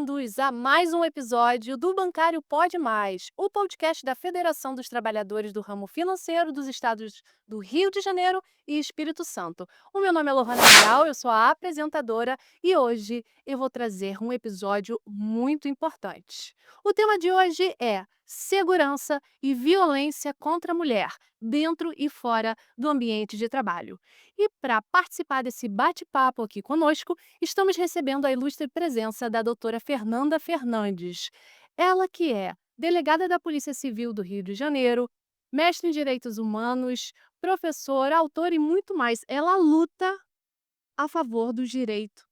bem-vindos a mais um episódio do Bancário Pode Mais, o podcast da Federação dos Trabalhadores do Ramo Financeiro dos Estados do Rio de Janeiro e Espírito Santo. O meu nome é Lohana Leal, eu sou a apresentadora e hoje eu vou trazer um episódio muito importante. O tema de hoje é segurança e violência contra a mulher, dentro e fora do ambiente de trabalho. E para participar desse bate-papo aqui conosco, estamos recebendo a ilustre presença da doutora Fernanda Fernandes. Ela que é delegada da Polícia Civil do Rio de Janeiro, mestre em Direitos Humanos, professora, autora e muito mais. Ela luta a favor do direito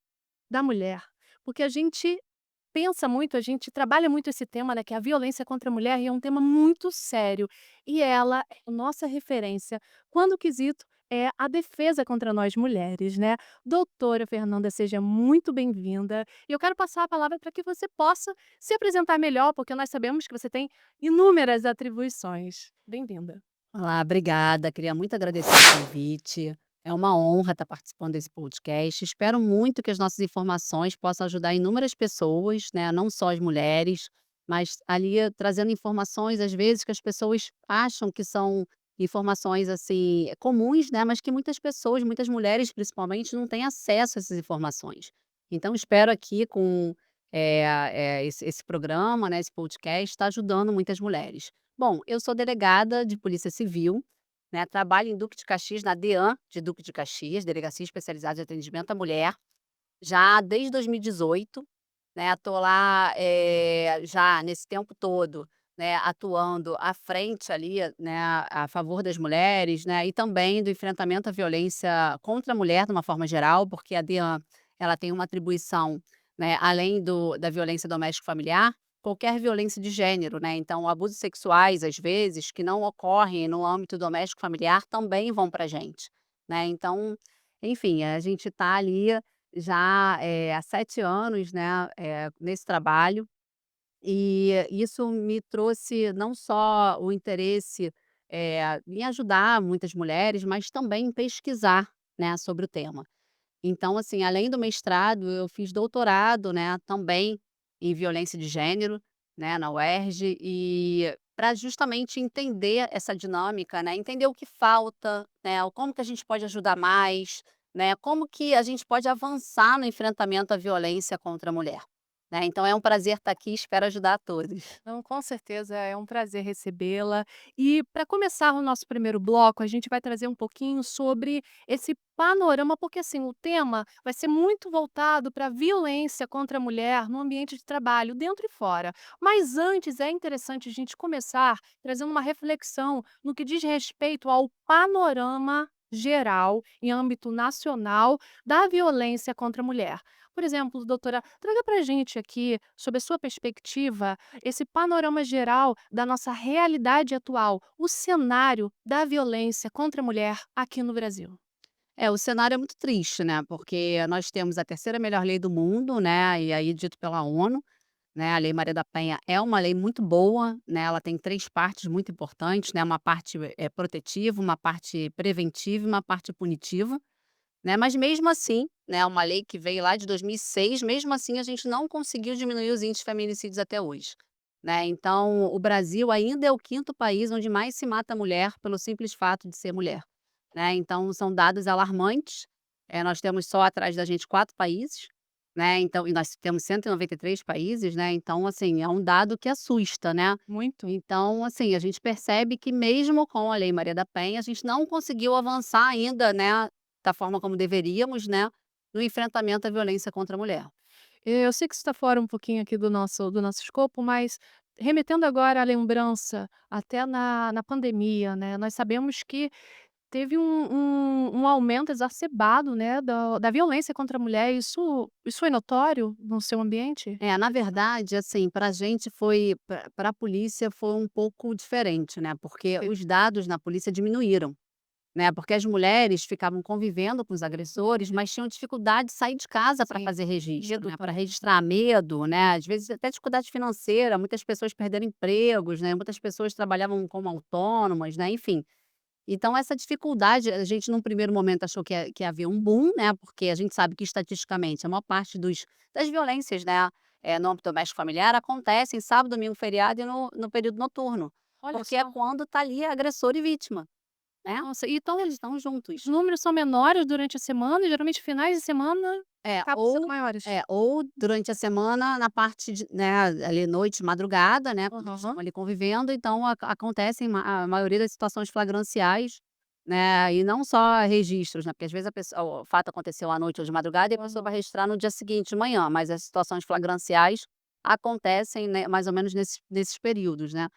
da mulher, porque a gente pensa muito, a gente trabalha muito esse tema, né, que é a violência contra a mulher, e é um tema muito sério. E ela é a nossa referência quando o quesito é a defesa contra nós mulheres, né. Doutora Fernanda, seja muito bem-vinda. E eu quero passar a palavra para que você possa se apresentar melhor, porque nós sabemos que você tem inúmeras atribuições. Bem-vinda. Olá, obrigada. Queria muito agradecer o convite. É uma honra estar participando desse podcast. Espero muito que as nossas informações possam ajudar inúmeras pessoas, né? Não só as mulheres, mas ali trazendo informações, às vezes, que as pessoas acham que são informações assim comuns, né? Mas que muitas pessoas, muitas mulheres principalmente, não têm acesso a essas informações. Então, espero aqui com esse programa, né? Esse podcast, estar ajudando muitas mulheres. Bom, eu sou delegada de Polícia Civil, né, trabalho em Duque de Caxias, na DEAN de Duque de Caxias, Delegacia Especializada de Atendimento à Mulher, já desde 2018, né, estou lá, já nesse tempo todo, né, atuando à frente ali, né, a favor das mulheres, né, e também do enfrentamento à violência contra a mulher de uma forma geral, porque a DEAN, ela tem uma atribuição, né, além da violência doméstica familiar, qualquer violência de gênero, né, então abusos sexuais, às vezes, que não ocorrem no âmbito doméstico familiar, também vão para a gente, né, então, enfim, a gente está ali já, há 7 anos, né, nesse trabalho, e isso me trouxe não só o interesse, em ajudar muitas mulheres, mas também em pesquisar, né, sobre o tema. Então, assim, além do mestrado, eu fiz doutorado, né, também em violência de gênero, né, na UERJ, e para justamente entender essa dinâmica, né, entender o que falta, né, o como que a gente pode ajudar mais, né, como que a gente pode avançar no enfrentamento à violência contra a mulher, né. Então é um prazer estar aqui, espero ajudar a todos. Não, com certeza é um prazer recebê-la. E para começar o nosso primeiro bloco, a gente vai trazer um pouquinho sobre esse panorama, porque assim, o tema vai ser muito voltado para a violência contra a mulher no ambiente de trabalho, dentro e fora. Mas antes é interessante a gente começar trazendo uma reflexão no que diz respeito ao panorama geral, em âmbito nacional, da violência contra a mulher. Por exemplo, doutora, traga para a gente aqui, sob a sua perspectiva, esse panorama geral da nossa realidade atual, o cenário da violência contra a mulher aqui no Brasil. É, o cenário é muito triste, né, porque nós temos a terceira melhor lei do mundo, né, e aí dito pela ONU, né, a Lei Maria da Penha é uma lei muito boa, né, ela tem 3 partes muito importantes, né, uma parte, protetiva, uma parte preventiva e uma parte punitiva, né, mas mesmo assim, né, uma lei que veio lá de 2006, mesmo assim a gente não conseguiu diminuir os índices de feminicídios até hoje, né. Então o Brasil ainda é o quinto país onde mais se mata mulher pelo simples fato de ser mulher, né, então são dados alarmantes, nós temos só atrás da gente 4 países, né, então e nós temos 193 países, né, então assim, é um dado que assusta, né. Muito. Então, assim, a gente percebe que mesmo com a Lei Maria da Penha, a gente não conseguiu avançar ainda, né, da forma como deveríamos, né, no enfrentamento à violência contra a mulher. Eu sei que isso está fora um pouquinho aqui do nosso escopo, mas remetendo agora à lembrança, até na pandemia, né, nós sabemos que teve um aumento exacerbado, né, da violência contra a mulher. Isso foi notório no seu ambiente? É, na verdade, assim, para a gente foi pra a polícia foi um pouco diferente, né, porque Sim. os dados na polícia diminuíram, né, porque as mulheres ficavam convivendo com os agressores, mas tinham dificuldade de sair de casa para Sim. fazer registro, Medo né, para também. registrar medo, né, às vezes até dificuldade financeira, muitas pessoas perderam empregos, né, muitas pessoas trabalhavam como autônomas, né, enfim. Então essa dificuldade, a gente num primeiro momento achou que ia haver um boom, né, porque a gente sabe que estatisticamente a maior parte das violências, né, no âmbito doméstico familiar acontecem sábado, domingo, feriado e no período noturno, Olha porque é só. quando está ali agressor e vítima, né, Nossa, então eles estão os juntos. números são menores durante a semana e geralmente finais de semana É, acabam sendo maiores. ou durante a semana na parte de né, ali noite, madrugada, né, quando eles Aham. estão ali convivendo, então acontecem a maioria das situações flagranciais, né, e não só registros, né, porque às vezes a pessoa o fato aconteceu à noite ou de madrugada e a pessoa Aham. vai registrar no dia seguinte de manhã, mas as situações flagranciais acontecem, né, mais ou menos nesses períodos, né.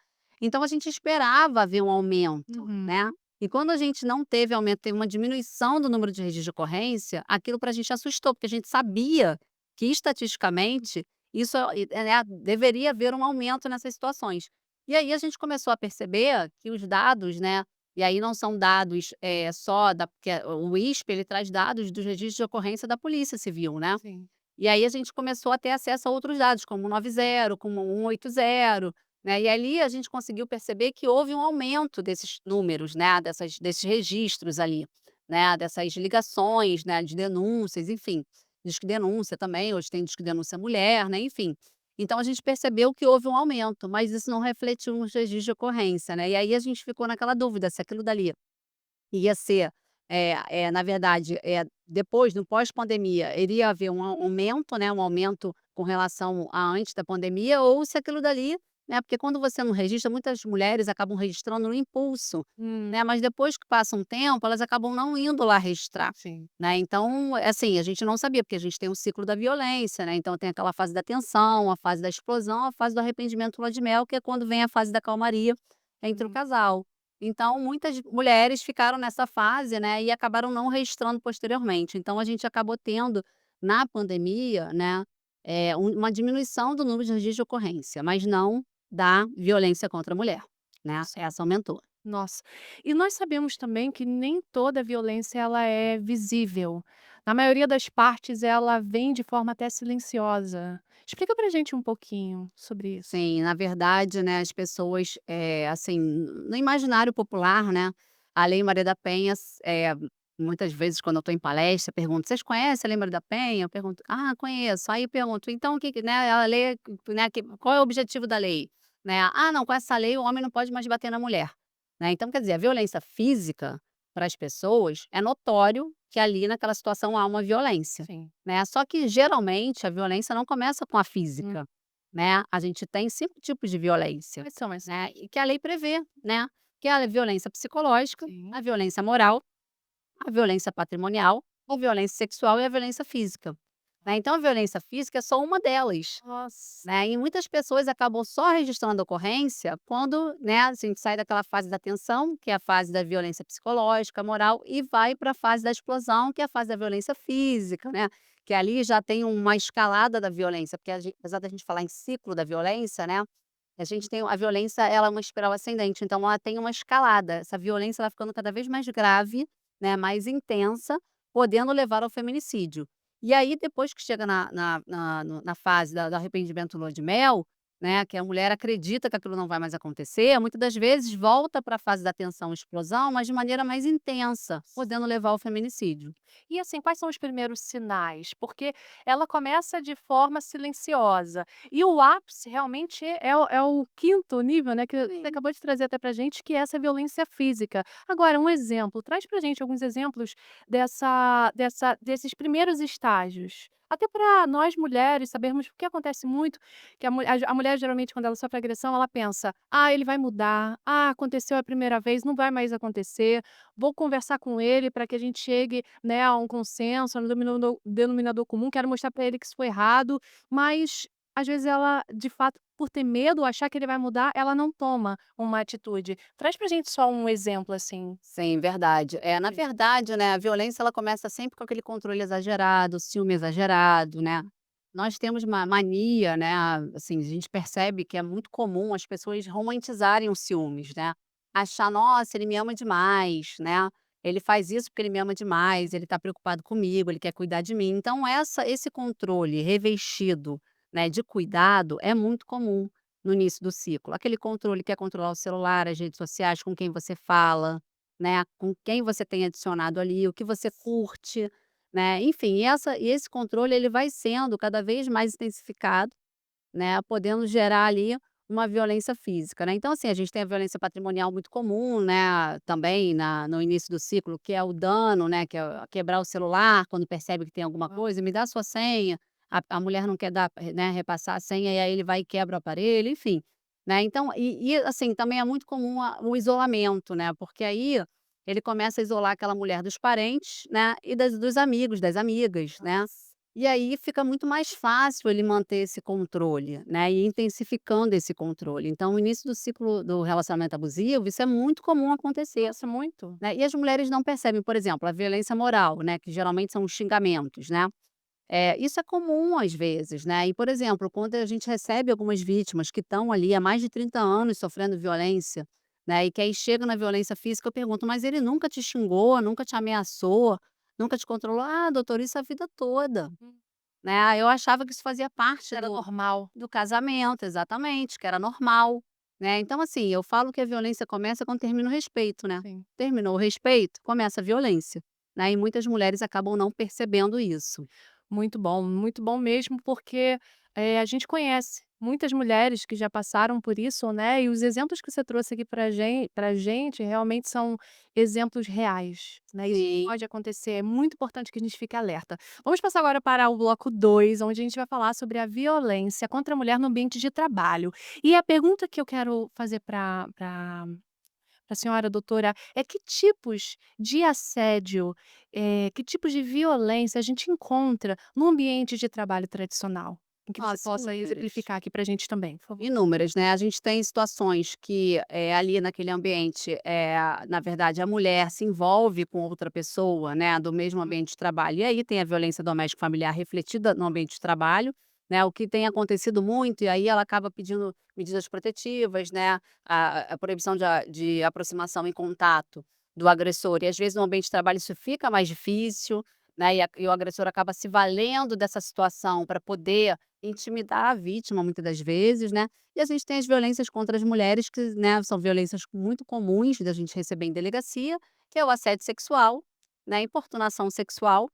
Então a gente esperava ver um aumento, Uhum. né. E quando a gente não teve aumento, teve uma diminuição do número de registros de ocorrência, aquilo para a gente assustou, porque a gente sabia que estatisticamente isso, né, deveria haver um aumento nessas situações. E aí a gente começou a perceber que os dados, né, e aí não são dados, só da porque o ISP ele traz dados dos registros de ocorrência da Polícia Civil, né. Sim. E aí a gente começou a ter acesso a outros dados, como o 90, como o 180, né, e ali a gente conseguiu perceber que houve um aumento desses números, né, desses registros ali, né, dessas ligações, né, de denúncias, enfim. Disque denúncia também, hoje tem disque denúncia mulher, né, enfim. Então a gente percebeu que houve um aumento, mas isso não refletiu nos registros de ocorrência, né, e aí a gente ficou naquela dúvida se aquilo dali ia ser, na verdade, depois, no pós-pandemia, iria haver um aumento, né, um aumento com relação a antes da pandemia, ou se aquilo dali, né, porque quando você não registra, muitas mulheres acabam registrando no impulso, Hum. né, mas depois que passa um tempo, elas acabam não indo lá registrar, Sim. né. Então, assim, a gente não sabia, porque a gente tem o ciclo da violência, né, então tem aquela fase da tensão, a fase da explosão, a fase do arrependimento lua de mel, que é quando vem a fase da calmaria entre o Uhum. casal. Então, muitas mulheres ficaram nessa fase, né, e acabaram não registrando posteriormente. Então, a gente acabou tendo, na pandemia, né, uma diminuição do número de registros de ocorrência, mas não da violência contra a mulher, né, Nossa. essa aumentou. Nossa. E nós sabemos também que nem toda violência ela é visível. Na maioria das partes, ela vem de forma até silenciosa. Explica pra gente um pouquinho sobre isso. Sim, na verdade, né, as pessoas, assim, no imaginário popular, né, a Lei Maria da Penha, muitas vezes quando eu estou em palestra, pergunto: "Vocês conhecem a Lei Maria da Penha?" Eu pergunto: "Ah, conheço". Aí eu pergunto: "Então o que que, né, a lei, né, qual é o objetivo da lei?", né. "Ah, não, com essa lei o homem não pode mais bater na mulher", né. Então, quer dizer, a violência física para as pessoas é notório que ali naquela situação há uma violência, Sim. né. Só que geralmente a violência não começa com a Hum. física. Né, a gente tem 5 tipos de violência, Quais são esses? né, e que a lei prevê, né, que é a violência psicológica, Sim. a violência moral, a violência patrimonial, a violência sexual e a violência física, né. Então a violência física é só uma delas, Nossa. né, e muitas pessoas acabam só registrando a ocorrência quando, né, a gente sai daquela fase da tensão, que é a fase da violência psicológica, moral, e vai para a fase da explosão, que é a fase da violência física, né, que ali já tem uma escalada da violência, porque apesar da gente falar em ciclo da violência, né, a gente tem a violência, ela é uma espiral ascendente, então ela tem uma escalada, essa violência vai ficando cada vez mais grave, né, mais intensa, podendo levar ao feminicídio. E aí depois que chega na fase da do arrependimento lua de mel, né, que a mulher acredita que aquilo não vai mais acontecer, muitas das vezes volta para a fase da tensão e explosão, mas de maneira mais intensa, podendo levar ao feminicídio. E assim, quais são os primeiros sinais? Porque ela começa de forma silenciosa e o ápice realmente é o quinto nível, né, que você Sim. acabou de trazer até pra gente, que é essa violência física. Agora, um exemplo, traz pra gente alguns exemplos desses primeiros estágios. Até para nós mulheres sabermos, porque acontece muito que a mulher geralmente quando ela sofre agressão, ela pensa: "Ah, ele vai mudar. Ah, aconteceu a primeira vez, não vai mais acontecer. Vou conversar com ele para que a gente chegue, né, a um consenso, a um denominador comum, quero mostrar para ele que isso foi errado, mas às vezes ela, de fato, por ter medo, achar que ele vai mudar, ela não toma uma atitude. Traz pra gente só um exemplo, assim. Sim, verdade. Na Sim. verdade, né, a violência ela começa sempre com aquele controle exagerado, ciúme exagerado, né. Nós temos uma mania, né, assim, a gente percebe que é muito comum as pessoas romantizarem os ciúmes, né. Achar: "Nossa, ele me ama demais", né. "Ele faz isso porque ele me ama demais, ele está preocupado comigo, ele quer cuidar de mim". Então esse controle revestido, né, de cuidado é muito comum no início do ciclo. Aquele controle que é controlar o celular, as redes sociais, com quem você fala, né, com quem você tem adicionado ali, o que você curte, né, enfim, e esse controle ele vai sendo cada vez mais intensificado, né, podendo gerar ali uma violência física, né. Então, assim, a gente tem a violência patrimonial muito comum, né, também no início do ciclo, que é o dano, né, que é quebrar o celular quando percebe que tem alguma Ah, coisa: "Me dá a sua senha", a mulher não quer dar, né, repassar a senha e aí ele vai e quebra o aparelho, enfim, né. Então assim, também é muito comum o isolamento, né, porque aí ele começa a isolar aquela mulher dos parentes, né, e dos amigos, das amigas, né. nossa. E aí fica muito mais fácil ele manter esse controle, né, e intensificando esse controle. Então, o início do ciclo do relacionamento abusivo, isso é muito comum acontecer, Nossa, muito. né, e as mulheres não percebem, por exemplo, a violência moral, né, que geralmente são os xingamentos, né. Isso é comum às vezes, né, e, por exemplo, quando a gente recebe algumas vítimas que estão ali há mais de 30 anos sofrendo violência, né, e que aí chega na violência física, eu pergunto: "Mas ele nunca te xingou, nunca te ameaçou, nunca te controlou?". "Ah, doutor, isso a vida toda". Hum. Né, eu achava que isso fazia parte Era do normal. casamento, exatamente, que era normal, né. Então, assim, eu falo que a violência começa quando termina o respeito, né. Sim. Terminou o respeito, começa a violência, né, e muitas mulheres acabam não percebendo isso. Muito bom mesmo, porque, a gente conhece muitas mulheres que já passaram por isso, né, e os exemplos que você trouxe aqui pra gente realmente são exemplos reais, né, isso Sim. pode acontecer, é muito importante que a gente fique alerta. Vamos passar agora para o bloco 2, onde a gente vai falar sobre a violência contra a mulher no ambiente de trabalho. E a pergunta que eu quero fazer para a senhora doutora, é que tipos de assédio, que tipos de violência a gente encontra no ambiente de trabalho tradicional? Em que você Nossa, possa inúmeras. exemplificar aqui para a gente também, por favor. Inúmeras, né. A gente tem situações que, ali naquele ambiente, na verdade, a mulher se envolve com outra pessoa, né, do mesmo ambiente de trabalho, e aí tem a violência doméstica familiar refletida no ambiente de trabalho, né, o que tem acontecido muito, e aí ela acaba pedindo medidas protetivas, né, a proibição de aproximação e contato do agressor, e às vezes no ambiente de trabalho isso fica mais difícil, né, e o agressor acaba se valendo dessa situação para poder intimidar a vítima muitas das vezes, né. E a gente tem as violências contra as mulheres que, né, são violências muito comuns da gente receber em delegacia, que é o assédio sexual, né, importunação sexual,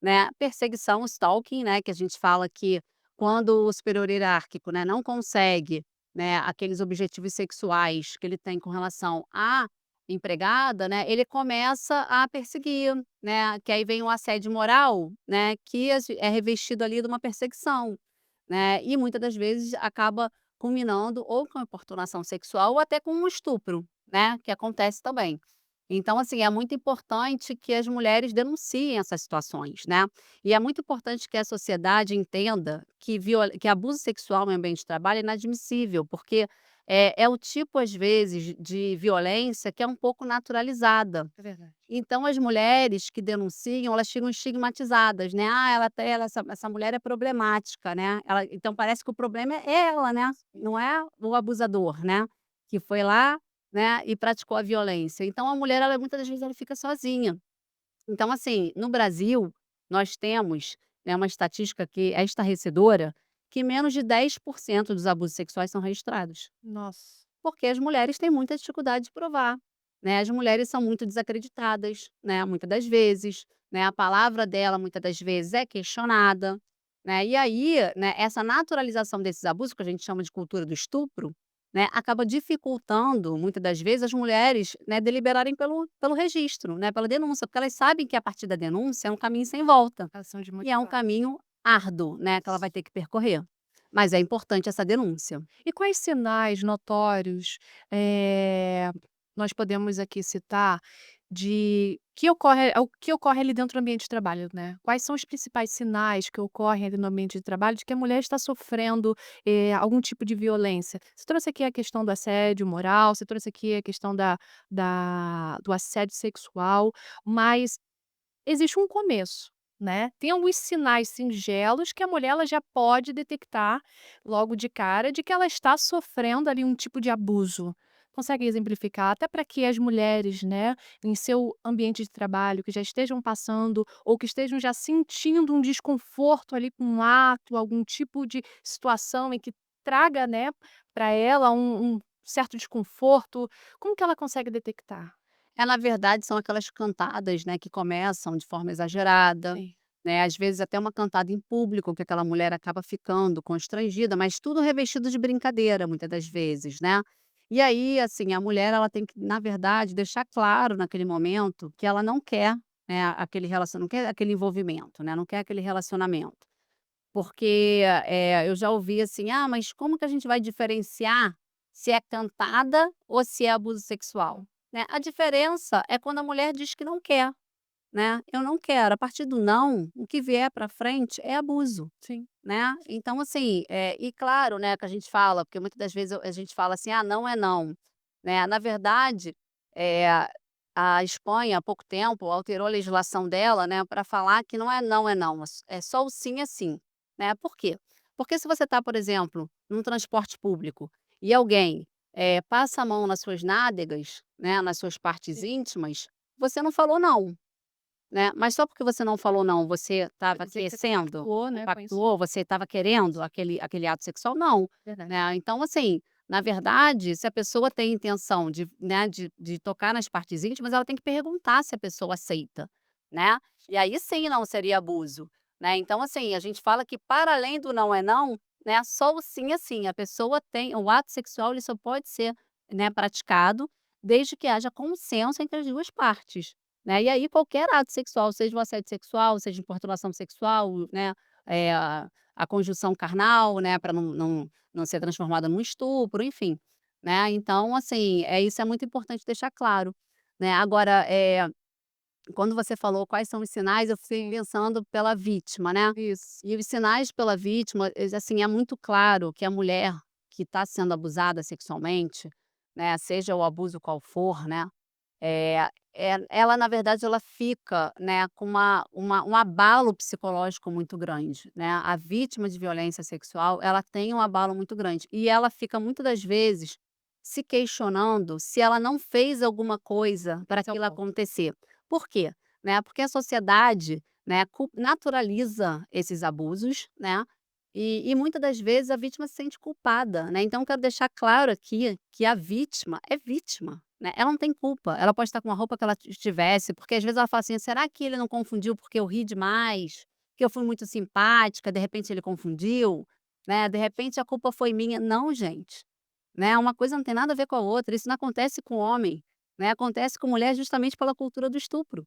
né, perseguição, stalking, né, que a gente fala que quando o superior hierárquico, né, não consegue, né, aqueles objetivos sexuais que ele tem com relação à empregada, né, ele começa a perseguir, né, que aí vem o assédio moral, né, que é revestido ali de uma perseguição, né, e muitas das vezes acaba culminando ou com importunação sexual ou até com um estupro, né, que acontece também. Então, assim, é muito importante que as mulheres denunciem essas situações, né. E é muito importante que a sociedade entenda que abuso sexual no ambiente de trabalho é inadmissível, porque é o tipo, às vezes, de violência que é um pouco naturalizada. É verdade. Então as mulheres que denunciam, elas ficam estigmatizadas, né. "Ah, essa mulher é problemática", né. Então parece que o problema é ela, né, não é o abusador, né, que foi lá, né, e praticou a violência. Então a mulher, ela muitas das vezes ela fica sozinha. Então, assim, no Brasil, nós temos, né, uma estatística que é estarrecedora, que menos de 10% dos abusos sexuais são registrados. Nossa. Porque as mulheres têm muita dificuldade de provar, né, as mulheres são muito desacreditadas, né, muitas das vezes, né, a palavra dela muitas das vezes é questionada, né, e aí, né, essa naturalização desses abusos, que a gente chama de cultura do estupro, né, acaba dificultando, muitas das vezes, as mulheres, né, deliberarem pelo registro, né, pela denúncia, porque elas sabem que a partir da denúncia é um caminho sem volta, Ação de e é um motivar. caminho árduo, né, que ela vai ter que percorrer, mas é importante essa denúncia. E quais sinais notórios, nós podemos aqui citar que ocorre ali dentro do ambiente de trabalho, né? Quais são os principais sinais que ocorrem ali no ambiente de trabalho de que a mulher está sofrendo, algum tipo de violência? Você trouxe aqui a questão do assédio moral, você trouxe aqui a questão do assédio sexual, mas existe um começo, né. Tem alguns sinais singelos que a mulher ela já pode detectar logo de cara de que ela está sofrendo ali um tipo de abuso. Consegue exemplificar? Até para que as mulheres, né, em seu ambiente de trabalho, que já estejam passando ou que estejam já sentindo um desconforto ali com um ato, algum tipo de situação em que traga, né, para ela um certo desconforto, como que ela consegue detectar? Na verdade, são aquelas cantadas, né, que começam de forma exagerada, Sim. né, às vezes até uma cantada em público que aquela mulher acaba ficando constrangida, mas tudo revestido de brincadeira muitas das vezes, né. E aí, assim, a mulher ela tem que, na verdade, deixar claro naquele momento que ela não quer, né, aquele não quer aquele envolvimento, né, não quer aquele relacionamento. Porque, eu já ouvi assim: "Ah, mas como que a gente vai diferenciar se é cantada ou se é abuso sexual?", né. A diferença é quando a mulher diz que não quer, né, "Eu não quero", a partir do não, o que vier para frente é abuso, Sim. né. Então assim, e claro, né, que a gente fala, porque muitas das vezes a gente fala assim: "Ah, não é não", né. Na verdade, eh, a Espanha há pouco tempo alterou a legislação dela, né, para falar que não é não, é só o sim é sim, né. Por quê? Porque se você está, por exemplo, num transporte público e alguém, passa a mão nas suas nádegas, né, nas suas partes Sim. íntimas, você não falou não. Né, mas só porque você não falou não, você Quer estava dizer que você aquecendo, compactuou, né, com isso. pactuou, você estava querendo aquele ato sexual? Não, Verdade. né. Então assim, na verdade, se a pessoa tem intenção de, né, de tocar nas partes íntimas, ela tem que perguntar se a pessoa aceita, né. E aí sim não seria abuso, né. Então assim, a gente fala que para além do não é não, né, só o sim é sim. A pessoa tem o ato sexual ele só pode ser, né, praticado desde que haja consenso entre as 2 partes. Né, e aí qualquer ato sexual, seja o assédio sexual, seja importunação sexual, né, a conjunção carnal, né, para não ser transformada num estupro, enfim, né. Então, assim, isso é muito importante deixar claro, né. Agora, quando você falou quais são os sinais, eu fiquei pensando pela vítima, né. Isso. E os sinais pela vítima, assim, é muito claro que a mulher que está sendo abusada sexualmente, né, seja o abuso qual for, né, ela na verdade ela fica, né, com um abalo psicológico muito grande, né. A vítima de violência sexual, ela tem um abalo muito grande e ela fica muitas das vezes se questionando se ela não fez alguma coisa para Esse é o aquilo ponto. acontecer. Por quê? Né, porque a sociedade, né, naturaliza esses abusos, né, e muitas das vezes a vítima se sente culpada, né. Então eu quero deixar claro aqui que a vítima é vítima, né, ela não tem culpa, ela pode estar com a roupa que ela estivesse, porque às vezes ela fala assim: "Será que ele não confundiu porque eu ri demais? Que eu fui muito simpática, de repente ele confundiu?", né, "De repente a culpa foi minha". Não, gente, né, uma coisa não tem nada a ver com a outra, isso não acontece com homem, né, acontece com mulher justamente pela cultura do estupro,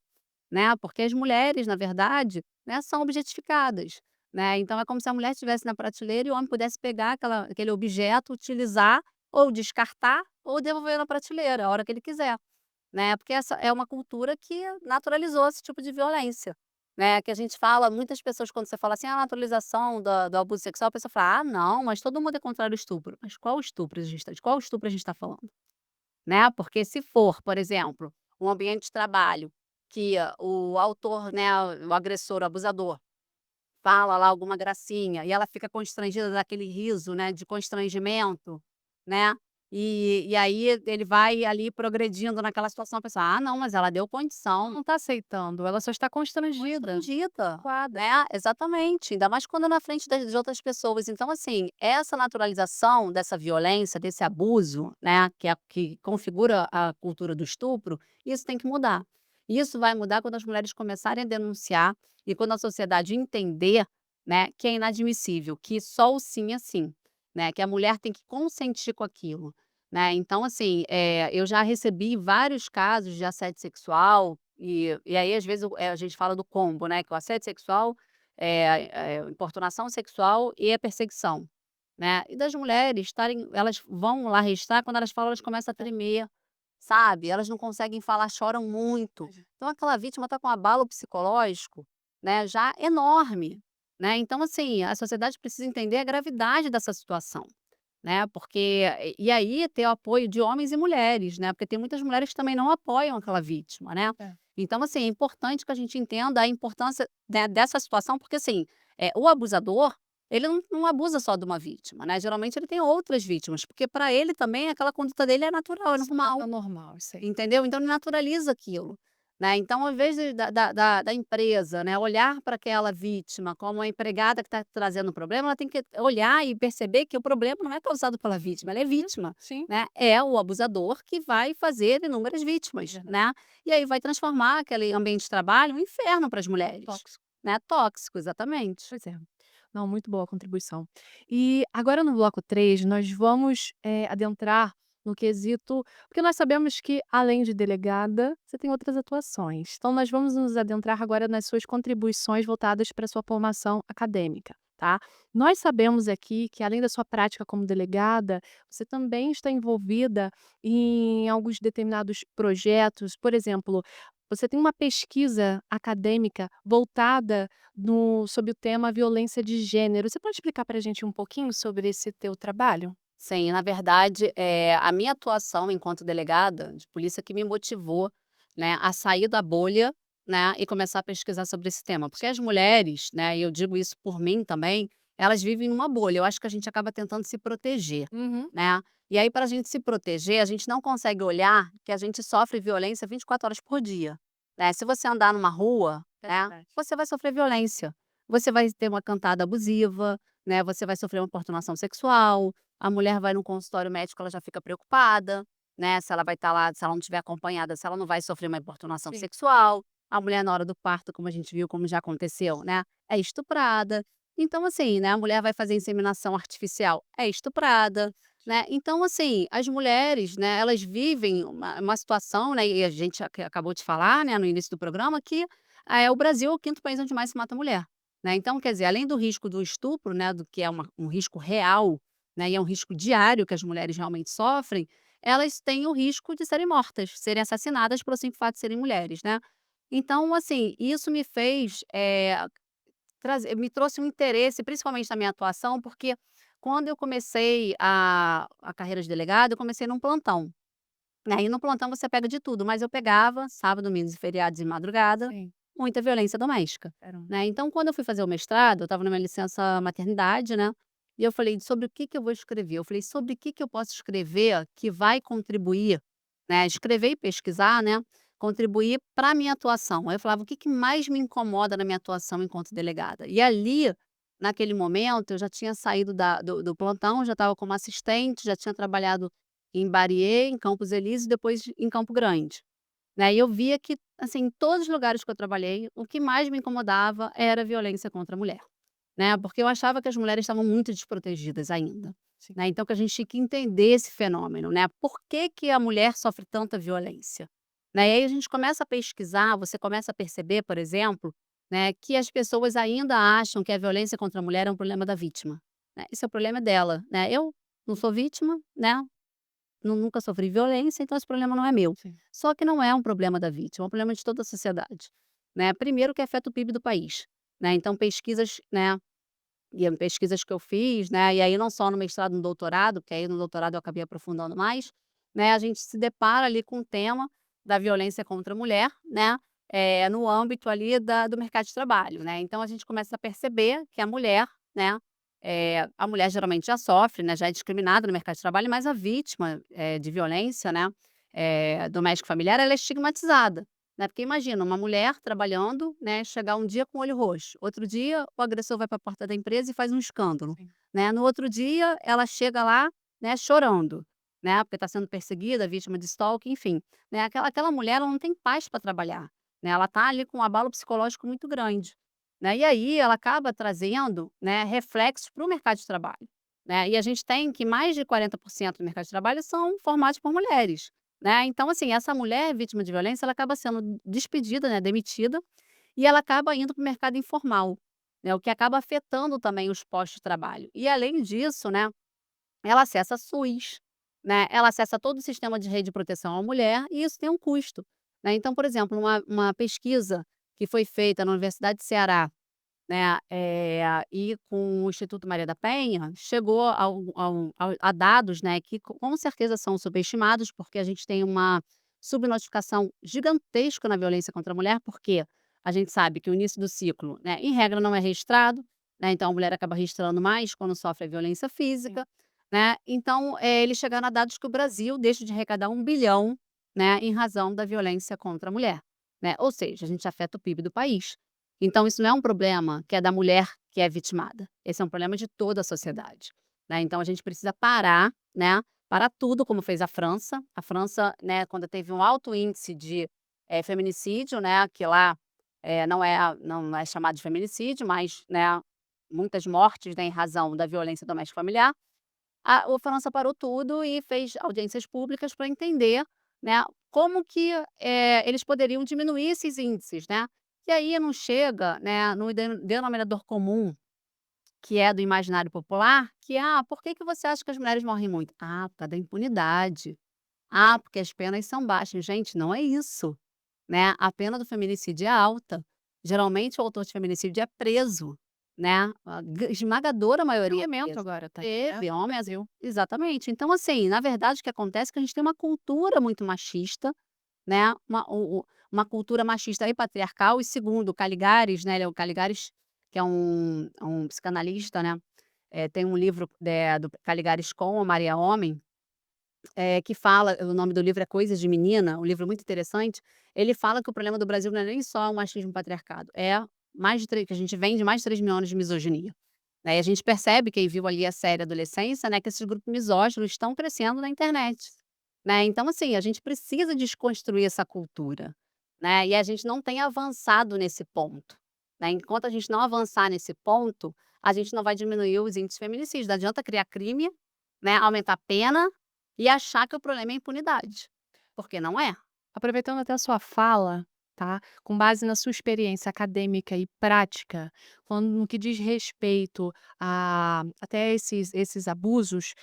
né, porque as mulheres, na verdade, né, são objetificadas, né, então é como se a mulher estivesse na prateleira e o homem pudesse pegar aquele objeto, utilizar ou descartar ou devolver na prateleira a hora que ele quiser, né, porque essa é uma cultura que naturalizou esse tipo de violência, né, que a gente fala muitas pessoas quando você fala assim: "A naturalização do abuso sexual", a pessoa fala: "Ah não, mas todo mundo é contra o estupro", mas qual estupro a gente está de qual estupro a gente está falando? Né, porque se for, por exemplo, um ambiente de trabalho que o autor, né, o agressor, o abusador, fala lá alguma gracinha e ela fica constrangida daquele riso, né, de constrangimento, né, e aí ele vai ali progredindo naquela situação, a pessoa: "Ah não, mas ela deu condição". Não está aceitando, ela só está constrangida. Constrangida, Acuada. né, exatamente, ainda mais quando é na frente de outras pessoas. Então, assim, essa naturalização dessa violência, desse abuso, né, que configura a cultura do estupro, isso tem que mudar. Isso vai mudar quando as mulheres começarem a denunciar e quando a sociedade entender, né, que é inadmissível, que só o sim é sim, né, que a mulher tem que consentir com aquilo, né. Então, assim, eu já recebi vários casos de assédio sexual e aí, às vezes, a gente fala do combo, né, que o assédio sexual, importunação sexual e a perseguição, né. E das mulheres estarem elas vão lá registrar, quando elas falam, elas começam a tremer, sabe, elas não conseguem falar, choram muito. Então aquela vítima está com um abalo psicológico, né, já enorme, né. Então, assim, a sociedade precisa entender a gravidade dessa situação. Né, porque e aí ter o apoio de homens e mulheres, né, porque tem muitas mulheres que também não apoiam aquela vítima, né. É. Então, assim, é importante que a gente entenda a importância, né, dessa situação, porque assim, o abusador, ele não abusa só de uma vítima, né, geralmente ele tem outras vítimas, porque para ele também aquela conduta dele é natural, é Sim, normal. é normal, isso aí. Entendeu? Então ele naturaliza aquilo, né. Então ao invés da empresa, né, olhar para aquela vítima como a empregada que está trazendo o problema, ela tem que olhar e perceber que o problema não é causado pela vítima, ela é vítima, Sim, né. É o abusador que vai fazer inúmeras vítimas, verdade. né. E aí vai transformar aquele ambiente de trabalho um inferno para as mulheres, Tóxico. né, tóxico, exatamente. Pois é. Não, muito boa a contribuição. E agora no bloco 3 nós vamos, adentrar no quesito porque nós sabemos que além de delegada, você tem outras atuações. Então nós vamos nos adentrar agora nas suas contribuições voltadas para a sua formação acadêmica, tá. Nós sabemos aqui que além da sua prática como delegada, você também está envolvida em alguns determinados projetos, por exemplo, você tem uma pesquisa acadêmica voltada sob o tema violência de gênero. Você pode explicar para a gente um pouquinho sobre esse teu trabalho? Sim, na verdade, a minha atuação enquanto delegada de polícia que me motivou, né, a sair da bolha, né, e começar a pesquisar sobre esse tema. Porque as mulheres, né, e eu digo isso por mim também, elas vivem numa bolha. Eu acho que a gente acaba tentando se proteger, Uhum. né. E aí, para a gente se proteger, a gente não consegue olhar que a gente sofre violência 24 horas por dia, né. Se você andar numa rua, né, Verdade. você vai sofrer violência. Você vai ter uma cantada abusiva, né, você vai sofrer uma importunação sexual, a mulher vai no consultório médico, ela já fica preocupada, né, se ela vai estar lá, se ela não estiver acompanhada, se ela não vai sofrer uma importunação Sim. sexual. A mulher na hora do parto, como a gente viu, como já aconteceu, né, é estuprada. Então assim, né, a mulher vai fazer inseminação artificial, é estuprada, né. Então assim, as mulheres, né, elas vivem uma situação, né, e a gente acabou de falar, né, no início do programa, que, o Brasil é o 5º país onde mais se mata mulher, né. Então quer dizer, além do risco do estupro, né, do que é um risco real, né, e é um risco diário que as mulheres realmente sofrem, elas têm o risco de serem mortas, serem assassinadas pelo simples fato de serem mulheres, né. Então, assim, isso me fez, me trouxe um interesse, principalmente na minha atuação, porque quando eu comecei a carreira de delegada, eu comecei num plantão, né, e no plantão você pega de tudo, mas eu pegava sábado, domingos e feriados e madrugada, Sim. muita violência doméstica, Caramba. né. Então quando eu fui fazer o mestrado, eu estava numa licença maternidade, né, e eu falei: "Sobre o que que eu vou escrever?". Eu falei: "Sobre o que que eu posso escrever que vai contribuir", né, escrever e pesquisar, né, contribuir para a minha atuação. Aí eu falava: "O que que mais me incomoda na minha atuação enquanto delegada?". E ali, naquele momento, eu já tinha saído do plantão, já estava como assistente, já tinha trabalhado em Barier, em Campos Elíseos e depois em Campo Grande, né, e eu via que, assim, em todos os lugares que eu trabalhei, o que mais me incomodava era a violência contra a mulher, né, porque eu achava que as mulheres estavam muito desprotegidas ainda, Sim. né, então que a gente tinha que entender esse fenômeno, né, por que que a mulher sofre tanta violência, né, e aí a gente começa a pesquisar, você começa a perceber, por exemplo, né, que as pessoas ainda acham que a violência contra a mulher é um problema da vítima, né, esse é o problema dela, né, eu não sou vítima, né, nunca sofri violência, então esse problema não é meu. Sim. Só que não é um problema da vítima, é um problema de toda a sociedade, né. Primeiro que afeta o PIB do país, né, então pesquisas, né, pesquisas que eu fiz, né, e aí não só no mestrado, no doutorado, porque aí no doutorado eu acabei aprofundando mais, né, a gente se depara ali com o tema da violência contra a mulher, né, no âmbito ali do mercado de trabalho, né. Então a gente começa a perceber que a mulher, né, a mulher geralmente já sofre, né, já é discriminada no mercado de trabalho, mas a vítima, de violência, né, doméstica familiar, ela é estigmatizada, né, porque imagina uma mulher trabalhando, né, chegar um dia com o olho roxo, outro dia o agressor vai para a porta da empresa e faz um escândalo, Sim. né, no outro dia ela chega lá, né, chorando, né, porque está sendo perseguida, vítima de stalking, enfim, né, aquela mulher ela não tem paz para trabalhar, né, ela está ali com um abalo psicológico muito grande, né, e aí ela acaba trazendo, né, reflexos para o mercado de trabalho, né, e a gente tem que mais de 40% do mercado de trabalho são formados por mulheres, né, então assim, essa mulher vítima de violência, ela acaba sendo despedida, né, demitida, e ela acaba indo para o mercado informal, né, o que acaba afetando também os postos de trabalho. E além disso, né, ela acessa SUS, né, ela acessa todo o sistema de rede de proteção à mulher e isso tem um custo, né. Então, por exemplo, uma pesquisa que foi feita na Universidade de Ceará, né, e com o Instituto Maria da Penha, chegou a dados, né, que com certeza são subestimados, porque a gente tem uma subnotificação gigantesca na violência contra a mulher, porque a gente sabe que o início do ciclo, né, em regra não é registrado, né, então a mulher acaba registrando mais quando sofre a violência Sim. física, né. Então, eles chegaram a dados que o Brasil deixa de arrecadar 1 bilhão, né, em razão da violência contra a mulher, né, ou seja, a gente afeta o PIB do país. Então isso não é um problema que é da mulher que é vitimada, esse é um problema de toda a sociedade, né, então a gente precisa parar, né, parar tudo como fez a França, né, quando teve um alto índice de, feminicídio, né, que lá, não é chamado de feminicídio, mas, né, muitas mortes, né, em razão da violência doméstica familiar. A França parou tudo e fez audiências públicas para entender, né, como que, eles poderiam diminuir esses índices, né. E aí não chega, né, no denominador comum, que é do imaginário popular, que é: "Ah, por que que você acha que as mulheres morrem muito?". "Ah, por causa da impunidade". "Ah, porque as penas são baixas". Gente, não é isso, né. A pena do feminicídio é alta. Geralmente o autor de feminicídio é preso, né, a esmagadora Tem maioria é aumento preso. agora até, né, Teve no homem Brasil. exatamente. Então, assim, na verdade o que acontece é que a gente tem uma cultura muito machista, né, uma cultura machista e patriarcal. E segundo o Caligares, né, ele é o Caligares, que é um psicanalista, né, tem um livro, do Caligares com a Maria Homem, que fala, o nome do livro é Coisas de Menina, um livro muito interessante. Ele fala que o problema do Brasil não é nem só o machismo e o patriarcado, é mais de que a gente vem de mais de 3 mil anos de misoginia, né, e a gente percebe, quem viu ali a série Adolescência, né, que esses grupos misóginos estão crescendo na internet, né. Então, assim, a gente precisa desconstruir essa cultura, né, e a gente não tem avançado nesse ponto, né. Enquanto a gente não avançar nesse ponto, a gente não vai diminuir os índices de feminicídio. Não adianta criar crime, né, aumentar a pena e achar que o problema é impunidade, porque não é. Aproveitando até a sua fala, tá, com base na sua experiência acadêmica e prática, falando no que diz respeito a até esses abusos,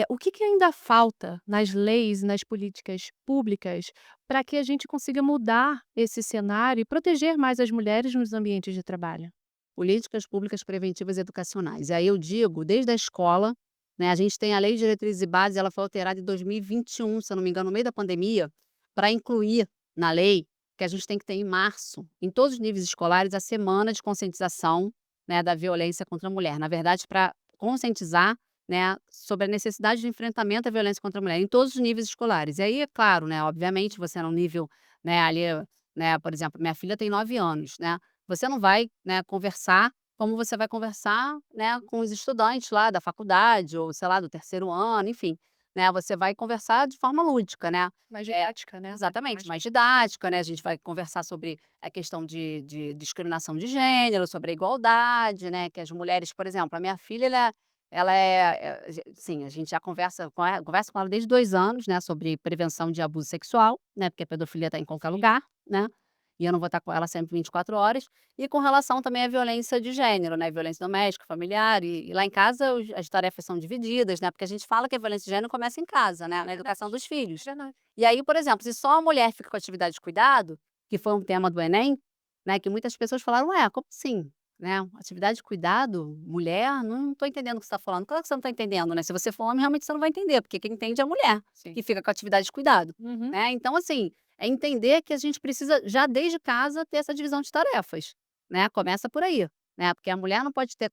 o que que ainda falta nas leis e nas políticas públicas para que a gente consiga mudar esse cenário e proteger mais as mulheres nos ambientes de trabalho? Políticas públicas preventivas educacionais. E aí eu digo, desde a escola, né, a gente tem a Lei de Diretrizes e Bases, ela foi alterada em 2021, se eu não me engano, no meio da pandemia, para incluir na lei que a gente tem que ter em março, em todos os níveis escolares, a semana de conscientização, né, da violência contra a mulher. Na verdade, para conscientizar, né, sobre a necessidade de enfrentamento à violência contra a mulher em todos os níveis escolares. E aí, é claro, né, obviamente, você num nível, né, ali, né, por exemplo, minha filha tem 9 anos, né, você não vai, né, conversar como você vai conversar, né, com os estudantes lá da faculdade ou, sei lá, do terceiro ano, enfim, né, você vai conversar de forma lúdica, né. Mais É, didática, né, mais exatamente, didática. mais didática, né, a gente vai conversar sobre a questão de discriminação de gênero, sobre a igualdade, né, que as mulheres, por exemplo, a minha filha, ela sim, a gente já conversa com ela desde 2 anos, né, sobre prevenção de abuso sexual, né, porque a pedofilia está em qualquer Sim. lugar, né. E eu não vou estar com ela sempre 24 horas. E com relação também à violência de gênero, né, violência doméstica, familiar, e lá em casa as tarefas são divididas, né, porque a gente fala que a violência de gênero começa em casa, né, É na verdade, educação dos é filhos. verdade. E aí, por exemplo, se só a mulher fica com atividade de cuidado, que foi um tema do Enem, né, que muitas pessoas falaram: "Ué, como assim? Né, atividade de cuidado, mulher? Não estou entendendo o que você está falando". Claro que você não está entendendo, né, se você for homem, realmente você não vai entender, porque quem entende é a mulher, Sim. que fica com atividade de cuidado, Uhum. né. Então, assim, é entender que a gente precisa, já desde casa, ter essa divisão de tarefas, né, começa por aí, né, porque a mulher não pode ter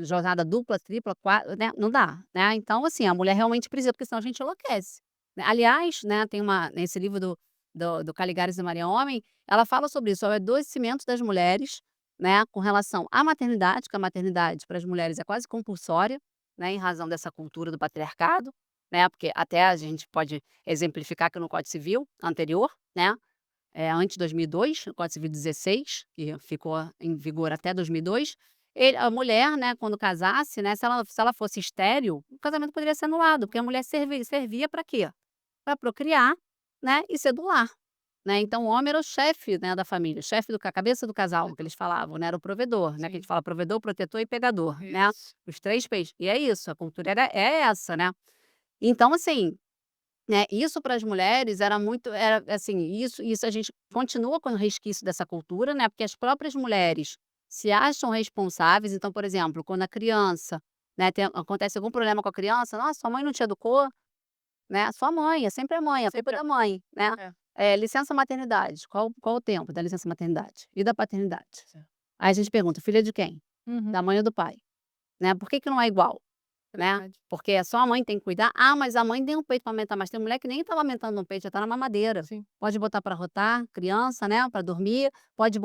jornada dupla, tripla, né, não dá, né. Então, assim, a mulher realmente precisa, porque senão a gente enlouquece, né. Aliás, né, tem nesse livro do Caligares e Maria Homem, ela fala sobre isso, sobre o adoecimento das mulheres, né, com relação à maternidade, que a maternidade para as mulheres é quase compulsória, né, em razão dessa cultura do patriarcado, né, porque até a gente pode exemplificar que no Código Civil anterior, né, antes de 2002, o Código Civil 16, que ficou em vigor até 2002, a mulher, né, quando casasse, né, se ela fosse estéril, o casamento poderia ser anulado, porque a mulher servia para quê? Para procriar, né, e ser do lar, né. Então o homem era o chefe, né, da família, o chefe a cabeça do casal, que eles falavam, né, era o provedor, né, que a gente Sim, fala provedor, protetor e pegador, né, isso. os 3 P's. E é isso, a cultura é essa, né. Então, assim, né, isso para as mulheres era assim, isso a gente continua com o resquício dessa cultura, né, porque as próprias mulheres se acham responsáveis. Então, por exemplo, quando a criança, né, acontece algum problema com a criança: "Nossa, sua mãe não te educou", né, sua mãe, é sempre a mãe, a culpa é Sempre da mãe, né. é. Licença maternidade, qual o tempo da licença maternidade? E da paternidade? Certo. Aí a gente pergunta: "Filha de quem?". Uhum. "Da mãe ou do pai?", né. Por que que não é igual? É Né, verdade. porque só a mãe tem que cuidar. "Ah, mas a mãe tem um peito para aumentar", mas tem mulher que nem tá amamentando no peito, já tá na mamadeira. Sim. Pode botar para rotar, criança, né, para dormir, pode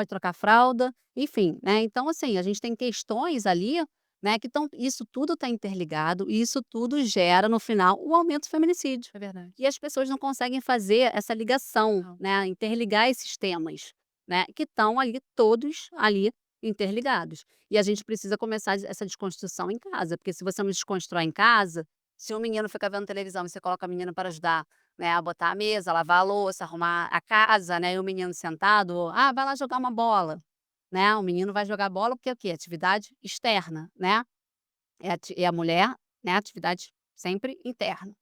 trocar fralda, enfim, né. Então, assim, a gente tem questões ali, né, que estão, isso tudo está interligado e isso tudo gera, no final, o aumento do feminicídio. É verdade. E as pessoas não conseguem fazer essa ligação, Não. né, interligar esses temas, né, que estão ali todos ali interligados. E a gente precisa começar essa desconstrução em casa, porque se você não desconstrói em casa, se um menino fica vendo televisão e você coloca a menina para ajudar, né, a botar a mesa, lavar a louça, arrumar a casa, né, e o menino sentado, ah, vai lá jogar uma bola, né, o menino vai jogar bola porque é o quê? Atividade externa, né, e a mulher, né, atividade sempre interna,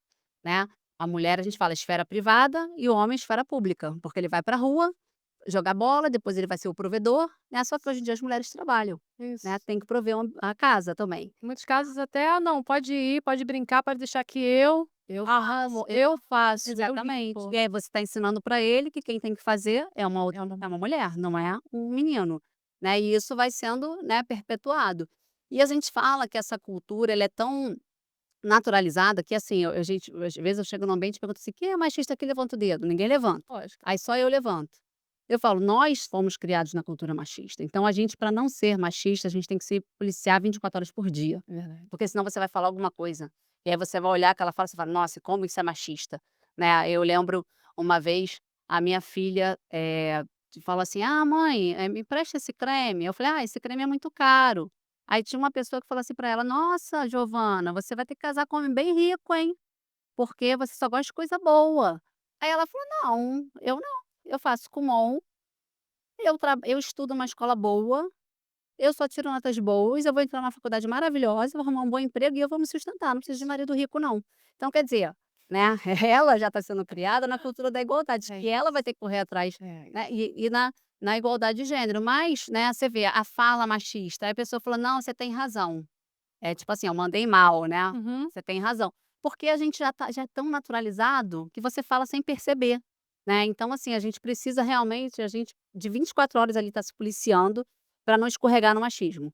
né. A mulher a gente fala esfera privada e o homem esfera pública, porque ele vai para a rua jogar bola, depois ele vai ser o provedor, né, só que hoje em dia as mulheres trabalham, né, Isso. tem que prover a casa também. Em muitos casos até: "Ah, não, pode ir, pode brincar, pode deixar que eu Faço, arrumo, eu faço, eu exatamente. limpo". E aí você está ensinando para ele que quem tem que fazer É uma é uma mulher, não é um menino, né, e isso vai sendo, né, perpetuado. E a gente fala que essa cultura ela é tão naturalizada que assim, a gente às vezes eu chego no ambiente e pergunto assim: "Quem é machista aqui? Levanta o dedo", ninguém levanta. lógico. Aí só eu levanto. Eu falo: "Nós fomos criados na cultura machista, então a gente para não ser machista, a gente tem que se policiar 24 horas por dia, É verdade. porque senão você vai falar alguma coisa, e aí você vai olhar aquela fala, você fala: "Nossa, como isso é machista", né. Eu lembro uma vez a minha filha, falou assim: "Ah, mãe, me empresta esse creme", eu falei: "Ah, esse creme é muito caro". Aí tinha uma pessoa que falou assim para ela: "Nossa, Giovana, você vai ter que casar com um homem bem rico, hein, porque você só gosta de coisa boa". Aí ela falou: "Não, eu não, eu faço Kumon, eu estudo numa escola boa, eu só tiro notas boas, eu vou entrar numa faculdade maravilhosa, vou arrumar um bom emprego e eu vou me sustentar, não preciso de marido rico não". Então quer dizer, né, ela já está sendo criada na cultura da igualdade, É que ela vai isso. ter que correr atrás, É né, isso. e na igualdade de gênero. Mas, né, você vê a fala machista, aí a pessoa fala: "Não, você tem razão". É tipo assim, eu mandei mal, né, Uhum. você tem razão. Porque a gente já é tão naturalizado que você fala sem perceber, né, então assim, a gente precisa realmente a gente de 24 horas ali tá se policiando para não escorregar no machismo,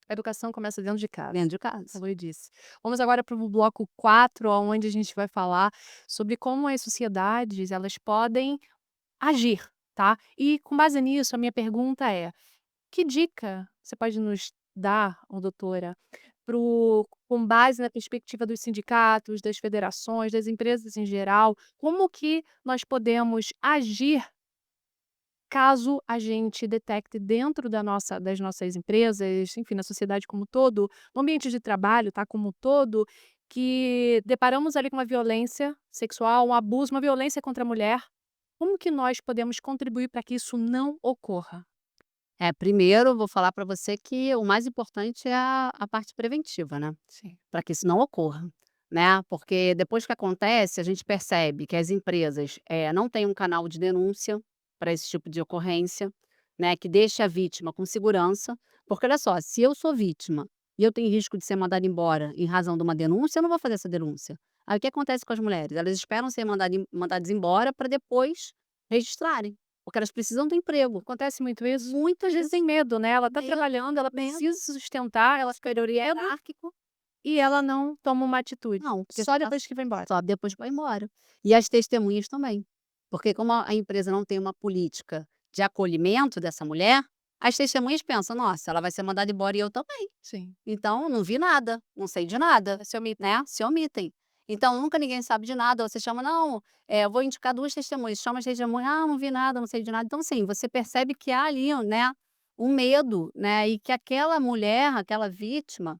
A educação começa dentro de casa. dentro de casa. Falou e disse. Vamos agora para o bloco 4, onde a gente vai falar sobre como as sociedades elas podem agir, tá. E com base nisso, a minha pergunta é: que dica você pode nos dar, ô doutora, com base na perspectiva dos sindicatos, das federações, das empresas em geral, como que nós podemos agir caso a gente detecte dentro das nossas empresas, enfim, na sociedade como um todo, no ambiente de trabalho, tá, como um todo, que deparamos ali com uma violência sexual, um abuso, uma violência contra a mulher, como que nós podemos contribuir para que isso não ocorra? Primeiro vou falar para você que o mais importante é a parte preventiva, né, Sim. para que isso não ocorra, né, porque depois que acontece a gente percebe que as empresas, não têm um canal de denúncia para esse tipo de ocorrência, né, que deixe a vítima com segurança, porque olha só, se eu sou vítima e eu tenho risco de ser mandada embora em razão de uma denúncia, eu não vou fazer essa denúncia. Aí o que acontece com as mulheres? Elas esperam ser mandadas embora para depois registrarem, porque elas precisam do emprego. Acontece muito isso? Muitas Às vezes vezes tem medo, né, ela tá medo, trabalhando, ela medo, precisa se sustentar, ela fica com superior medo hierárquico, e ela não toma uma atitude, não, porque só depois que vai embora. só depois vai embora. E as testemunhas também, porque como a empresa não tem uma política de acolhimento dessa mulher, as testemunhas pensam: "Nossa, ela vai ser mandada embora e eu também, Sim. então não vi nada, não sei de nada", Se omite. né, se omitem. Então nunca ninguém sabe de nada, você chama: "Não, eu vou indicar 2 testemunhas", chama as testemunhas: "Ah, não vi nada, não sei de nada". Então assim, você percebe que há ali, né, um medo, né, e que aquela mulher, aquela vítima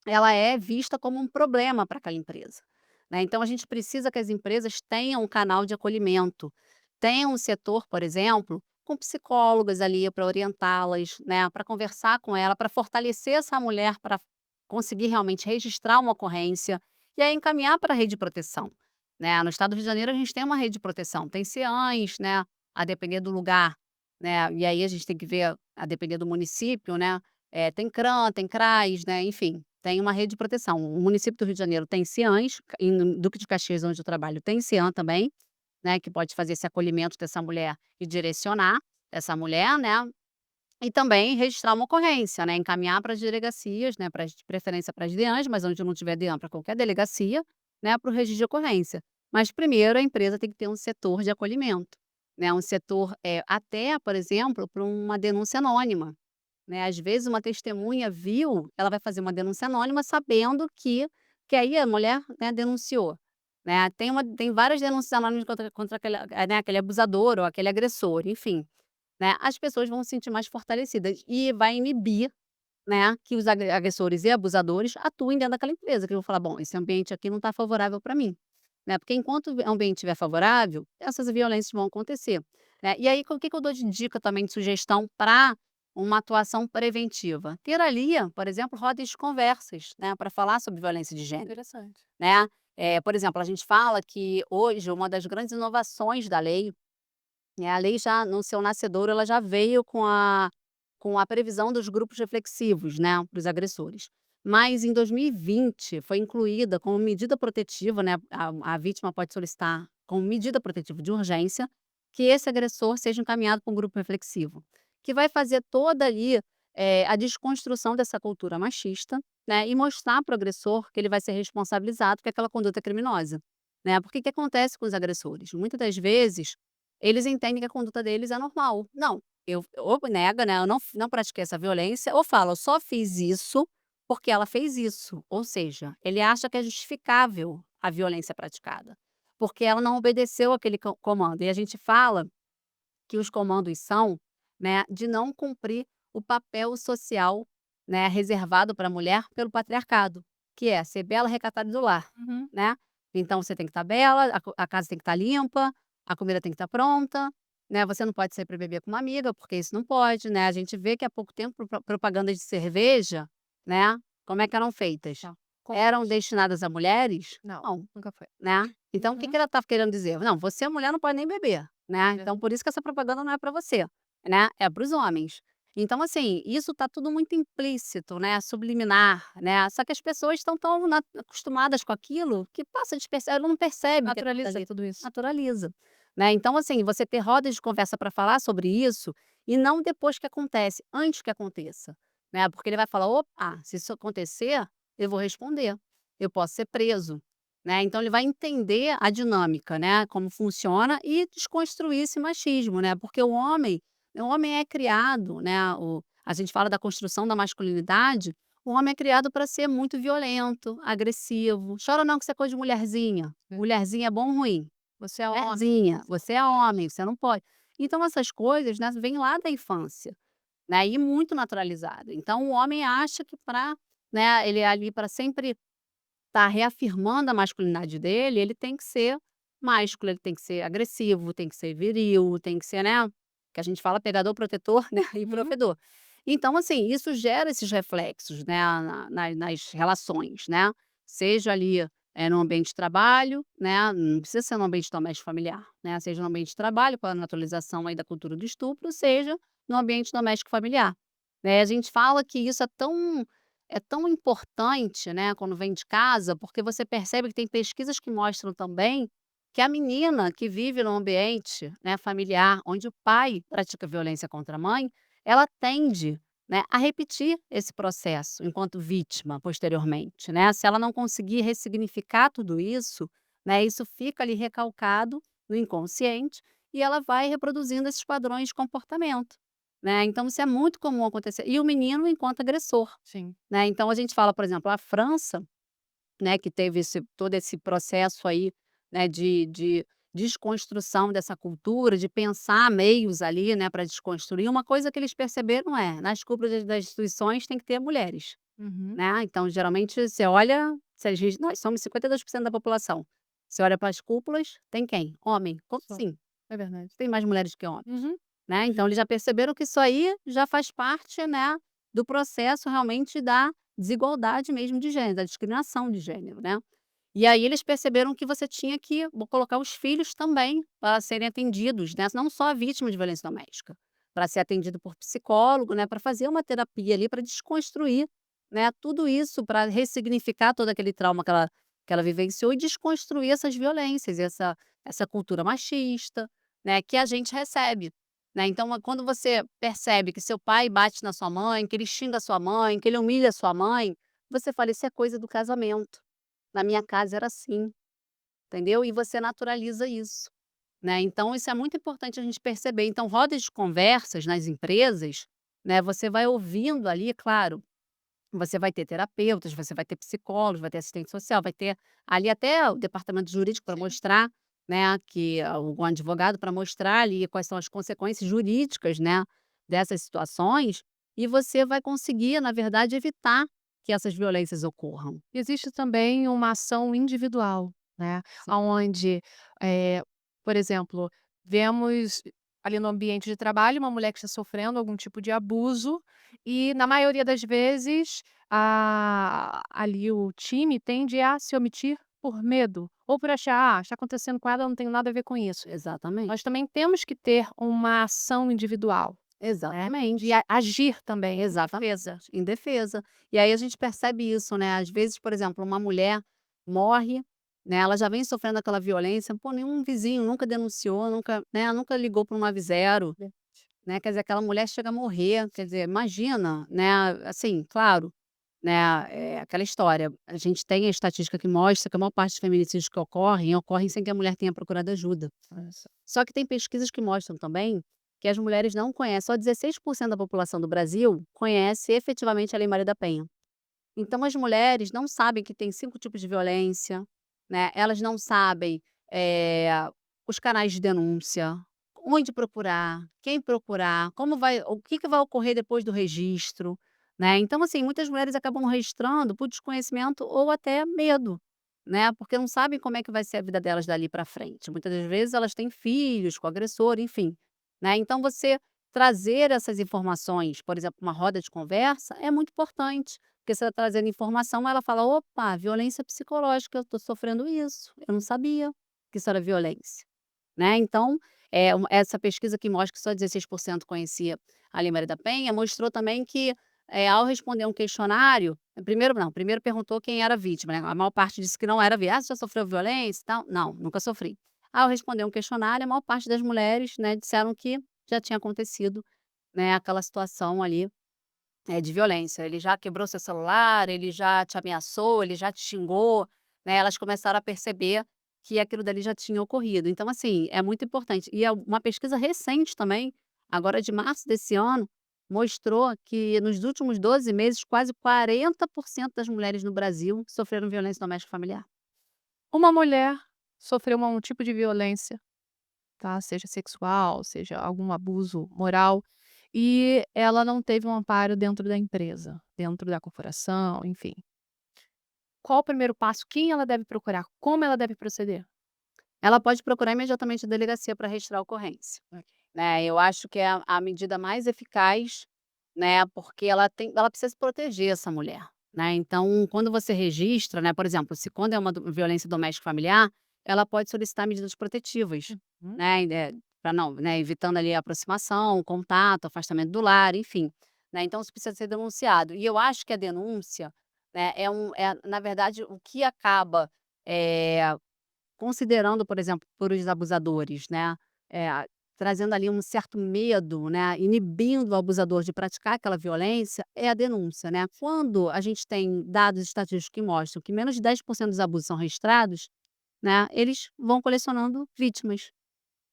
ela é vista como um problema para aquela empresa, né. Então a gente precisa que as empresas tenham um canal de acolhimento, tenham um setor, por exemplo, com psicólogas ali para orientá-las, né, para conversar com ela, para fortalecer essa mulher para conseguir realmente registrar uma ocorrência, e aí encaminhar para a rede de proteção, né. No estado do Rio de Janeiro a gente tem uma rede de proteção, tem CEANs, né, a depender do lugar, né, e aí a gente tem que ver a depender do município, né, tem CRAM, tem CRAS, né, enfim, tem uma rede de proteção. O município do Rio de Janeiro tem CEANs, em Duque de Caxias, onde eu trabalho, tem CEAN também, né, que pode fazer esse acolhimento dessa mulher e direcionar essa mulher, né, e também registrar uma ocorrência, né, encaminhar para as delegacias, né, de preferência para as DEANs, mas onde não tiver DEAN, para qualquer delegacia, né, para o registro de ocorrência. Mas primeiro a empresa tem que ter um setor de acolhimento, né, um setor, até, por exemplo, para uma denúncia anônima. Né, às vezes uma testemunha viu, ela vai fazer uma denúncia anônima sabendo que aí a mulher, né, denunciou, né. Tem várias denúncias anônimas contra aquele, né, aquele abusador ou aquele agressor, enfim. né, as pessoas vão se sentir mais fortalecidas e vai inibir, né, que os agressores e abusadores atuem dentro daquela empresa, que vão falar: "Bom, esse ambiente aqui não está favorável para mim", né, porque enquanto o ambiente estiver favorável, essas violências vão acontecer, né. E aí, o que que eu dou de dica também, de sugestão para uma atuação preventiva? Ter ali, por exemplo, rodas de conversas, né, para falar sobre violência de gênero, Interessante. né. Por exemplo, a gente fala que hoje uma das grandes inovações da lei, a lei já no seu nascedouro, ela já veio com a previsão dos grupos reflexivos, né, para os agressores. Mas em 2020 foi incluída como medida protetiva, né, a vítima pode solicitar como medida protetiva de urgência que esse agressor seja encaminhado para um grupo reflexivo, que vai fazer toda ali, a desconstrução dessa cultura machista, né, e mostrar para o agressor que ele vai ser responsabilizado por aquela conduta criminosa, né. Porque o que acontece com os agressores? Muitas das vezes, eles entendem que a conduta deles é normal. Não, eu ou nega, né, eu não pratiquei essa violência, ou fala: "Eu só fiz isso porque ela fez isso", ou seja, ele acha que é justificável a violência praticada, porque ela não obedeceu aquele comando. E a gente fala que os comandos são, né, de não cumprir o papel social, né, reservado para a mulher pelo patriarcado, que é ser bela, recatada e do lar, Uhum. né. Então você tem que estar bela, a casa tem que estar limpa, a comida tem que estar pronta, né, você não pode sair para beber com uma amiga, porque isso não pode, né. A gente vê que há pouco tempo propagandas de cerveja, né, como é que eram feitas? Tá. Eram Conte. destinadas a mulheres? Não, Não. nunca foi. Né. Então o que Uhum. que ela tá querendo dizer? Não, você mulher não pode nem beber, né, então Verdade. por isso que essa propaganda não é para você, né, é para os homens. Então assim, isso tá tudo muito implícito, né, subliminar, né, só que as pessoas estão tão acostumadas com aquilo que passa desperce ela não percebe que aquilo Naturaliza dali tudo isso. naturaliza, né. Então assim, você ter rodas de conversa para falar sobre isso, e não depois que acontece, antes que aconteça, né, porque ele vai falar: "Opa, se isso acontecer, eu vou responder, eu posso ser preso". Né, então ele vai entender a dinâmica, né, como funciona e desconstruir esse machismo, né, porque o homem é criado, né, a gente fala da construção da masculinidade, o homem é criado para ser muito violento, agressivo. "Chora não que isso é coisa de mulherzinha, É. mulherzinha é bom ou ruim? Você é homem. Mulherzinha, você é homem, você não pode". Então essas coisas, né, vêm lá da infância, né, e muito naturalizado. Então o homem acha que para, né, ele é ali para sempre tá reafirmando a masculinidade dele, ele tem que ser másculo, ele tem que ser agressivo, tem que ser viril, tem que ser, né, que a gente fala pegador, protetor, né, e Uhum. provedor. Então, assim, isso gera esses reflexos, né, nas relações, né, seja ali, no ambiente de trabalho, né, não precisa ser no ambiente doméstico familiar, né, seja no ambiente de trabalho, com a naturalização aí da cultura do estupro, seja no ambiente doméstico familiar, né. A gente fala que isso é tão importante, né, quando vem de casa, porque você percebe que tem pesquisas que mostram também que a menina que vive num ambiente, né, familiar, onde o pai pratica violência contra a mãe, ela tende, né, a repetir esse processo enquanto vítima posteriormente, né. Se ela não conseguir ressignificar tudo isso, né, isso fica ali recalcado no inconsciente e ela vai reproduzindo esses padrões de comportamento, né. Então isso é muito comum acontecer. E o menino enquanto agressor. Sim. Né, então a gente fala, por exemplo, a França, né, que teve todo esse processo aí, né, de desconstrução dessa cultura, de pensar meios ali, né, para desconstruir, uma coisa que eles perceberam nas cúpulas das instituições tem que ter mulheres, Uhum. né, então geralmente você olha, se a gente nós somos 52% da população, você olha para as cúpulas, tem quem? Homem. Como Só. assim? É verdade. Tem mais mulheres que homens, Uhum. né, então eles já perceberam que isso aí já faz parte, né, do processo realmente da desigualdade mesmo de gênero, da discriminação de gênero, né. E aí eles perceberam que você tinha que colocar os filhos também para serem atendidos, né, não só a vítima de violência doméstica, para ser atendido por psicólogo, né, para fazer uma terapia ali, para desconstruir, né, tudo isso, para ressignificar todo aquele trauma que ela vivenciou e desconstruir essas violências, essa cultura machista, né, que a gente recebe, né. Então, quando você percebe que seu pai bate na sua mãe, que ele xinga a sua mãe, que ele humilha a sua mãe, você fala: "Isso é coisa do casamento. Na minha casa era assim", entendeu? E você naturaliza isso, né. Então isso é muito importante a gente perceber. Então rodas de conversas nas empresas, né, você vai ouvindo ali, claro, você vai ter terapeutas, você vai ter psicólogos, vai ter assistente social, vai ter ali até o departamento jurídico para Sim. mostrar, né, que um advogado para mostrar ali quais são as consequências jurídicas, né, dessas situações, e você vai conseguir, na verdade, evitar que essas violências ocorram. Existe também uma ação individual, né, Sim, aonde, eh, por exemplo, vemos ali no ambiente de trabalho uma mulher que está sofrendo algum tipo de abuso e, na maioria das vezes, ali o time tende a se omitir por medo ou por achar: "Ah, está acontecendo com ela, eu não tenho nada a ver com isso". exatamente, Nós também temos que ter uma ação individual, né, de exatamente. agir também em Exatamente, defesa. em defesa. E aí a gente percebe isso, né, às vezes, por exemplo, uma mulher morre, né, ela já vem sofrendo aquela violência, pô, nenhum vizinho nunca denunciou, nunca, né, nunca ligou para o 90, né, quer dizer, aquela mulher chega a morrer, quer dizer, imagina, né, assim, claro, né, é aquela história, a gente tem a estatística que mostra que a maior parte dos feminicídios que ocorrem sem que a mulher tenha procurado ajuda. Só que tem pesquisas que mostram também que as mulheres não conhecem, só 16% da população do Brasil conhece efetivamente a Lei Maria da Penha. Então as mulheres não sabem que tem 5 tipos de violência, né, elas não sabem, eh, os canais de denúncia, onde procurar, quem procurar, como vai o que vai ocorrer depois do registro, né. Então, assim, muitas mulheres acabam registrando por desconhecimento ou até medo, né, porque não sabem como é que vai ser a vida delas dali para frente. Muitas das vezes elas têm filhos com o agressor, enfim, né. Então você trazer essas informações, por exemplo, uma roda de conversa, é muito importante. Porque você está trazendo informação, ela fala: "Opa, violência psicológica, eu estou sofrendo isso, eu não sabia que isso era violência", né. Então, essa pesquisa que mostra que só 16% conhecia a Lei Maria da Penha, mostrou também que, ao responder um questionário, primeiro perguntou quem era a vítima, né, a maior parte disse que não era vítima. "Ah, você já sofreu violência e tal?", "Não, nunca sofri". Ao responder um questionário, a maior parte das mulheres, né, disseram que já tinha acontecido, né, aquela situação ali de violência. Ele já quebrou seu celular, ele já te ameaçou, ele já te xingou, né, elas começaram a perceber que aquilo dali já tinha ocorrido. Então, assim, é muito importante. E é uma pesquisa recente também, agora de março desse ano, mostrou que nos últimos 12 meses, quase 40% das mulheres no Brasil sofreram violência doméstica familiar. Uma mulher sofreu um tipo de violência, tá, seja sexual, seja algum abuso moral, e ela não teve um amparo dentro da empresa, dentro da corporação, enfim. Qual o primeiro passo? Quem ela deve procurar? Como ela deve proceder? Ela pode procurar imediatamente a delegacia para registrar a ocorrência. Ok. Né, eu acho que é a medida mais eficaz, né, porque ela precisa se proteger, essa mulher, né. Então, quando você registra, né, por exemplo, se quando é uma violência doméstica familiar, ela pode solicitar medidas protetivas, Uhum. né, pra não, né, evitando ali a aproximação, contato, afastamento do lar, enfim, né, então isso precisa ser denunciado. E eu acho que a denúncia, né, na verdade o que acaba, eh considerando, por exemplo, por os abusadores, né, trazendo ali um certo medo, né, inibindo o abusador de praticar aquela violência, é a denúncia, né. Quando a gente tem dados estatísticos que mostram que menos de 10% dos abusos são registrados, né, eles vão colecionando vítimas,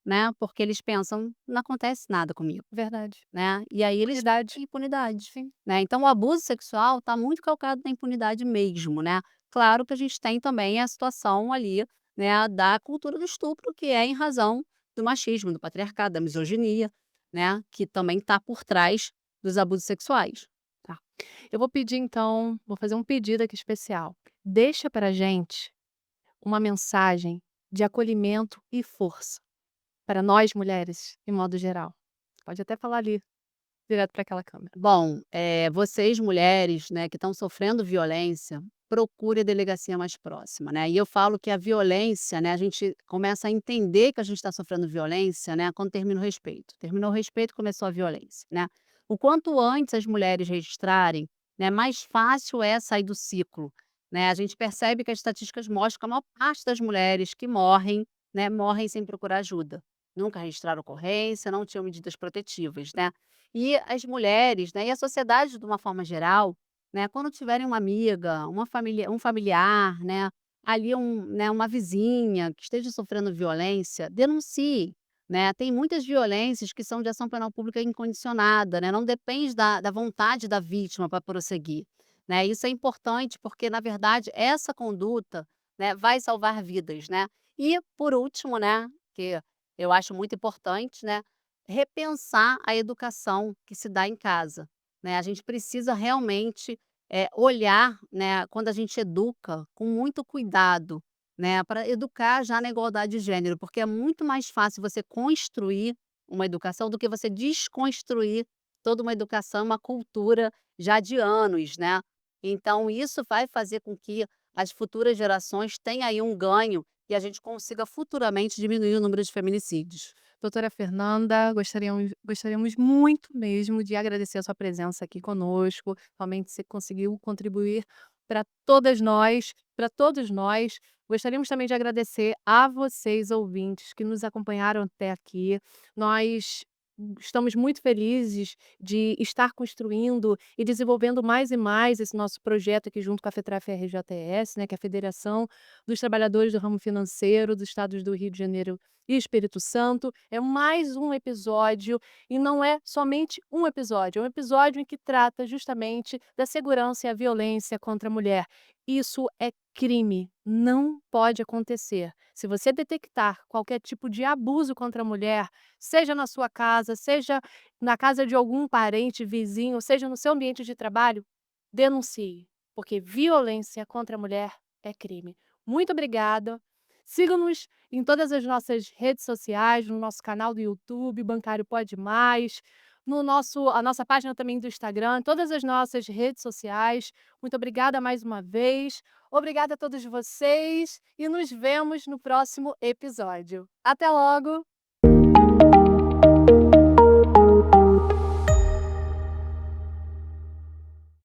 né, porque eles pensam: "Não acontece nada comigo", Verdade. né, e aí eles Impunidade. têm impunidade, Sim. né. Então o abuso sexual está muito calcado na impunidade mesmo, né. Claro que a gente tem também a situação ali, né, da cultura do estupro, que é em razão do machismo, do patriarcado, da misoginia, né, que também está por trás dos abusos sexuais. Tá. Eu vou pedir então, vou fazer um pedido aqui especial. Deixa pra gente uma mensagem de acolhimento e força para nós mulheres, em modo geral. Pode até falar ali, direto para aquela câmera. Bom, vocês mulheres, né, que estão sofrendo violência, procure a delegacia mais próxima, né. E eu falo que a violência, né, a gente começa a entender que a gente está sofrendo violência, né, quando termina o respeito. Terminou o respeito, começou a violência, né. O quanto antes as mulheres registrarem, né, mais fácil é sair do ciclo, né. A gente percebe que as estatísticas mostram que a maior parte das mulheres que morrem, né, morrem sem procurar ajuda. Nunca registraram ocorrência, não tinham medidas protetivas, né. E as mulheres, né, e a sociedade de uma forma geral, né, quando tiverem uma amiga, um familiar, né, ali né, uma vizinha que esteja sofrendo violência, denuncie, né. Tem muitas violências que são de ação penal pública incondicionada, né, não depende da vontade da vítima para prosseguir, né. Isso é importante porque, na verdade, essa conduta, né, vai salvar vidas, né. E, por último, né, que eu acho muito importante, né, repensar a educação que se dá em casa, né. A gente precisa realmente, olhar, né, quando a gente educa, com muito cuidado, né, para educar já na igualdade de gênero, porque é muito mais fácil você construir uma educação do que você desconstruir toda uma educação, uma cultura já de anos, né. Então isso vai fazer com que as futuras gerações tenham aí um ganho e a gente consiga futuramente diminuir o número de feminicídios. Doutora Fernanda, gostaríamos muito mesmo de agradecer a sua presença aqui conosco. Realmente você conseguiu contribuir para todas nós, para todos nós. Gostaríamos também de agradecer a vocês, ouvintes, que nos acompanharam até aqui. Nós estamos muito felizes de estar construindo e desenvolvendo mais e mais esse nosso projeto aqui junto com a FETRAF-RJTS, né, que é a Federação dos Trabalhadores do Ramo Financeiro dos Estados do Rio de Janeiro e Espírito Santo. É mais um episódio, e não é somente um episódio, é um episódio em que trata justamente da segurança e a violência contra a mulher. Isso é crime, não pode acontecer. Se você detectar qualquer tipo de abuso contra a mulher, seja na sua casa, seja na casa de algum parente, vizinho, seja no seu ambiente de trabalho, denuncie, porque violência contra a mulher é crime. Muito obrigada. Siga-nos em todas as nossas redes sociais, no nosso canal do YouTube, Bancário Pode Mais, no nosso a nossa página também do Instagram, todas as nossas redes sociais. Muito obrigada mais uma vez. Obrigada a todos vocês e nos vemos no próximo episódio. Até logo!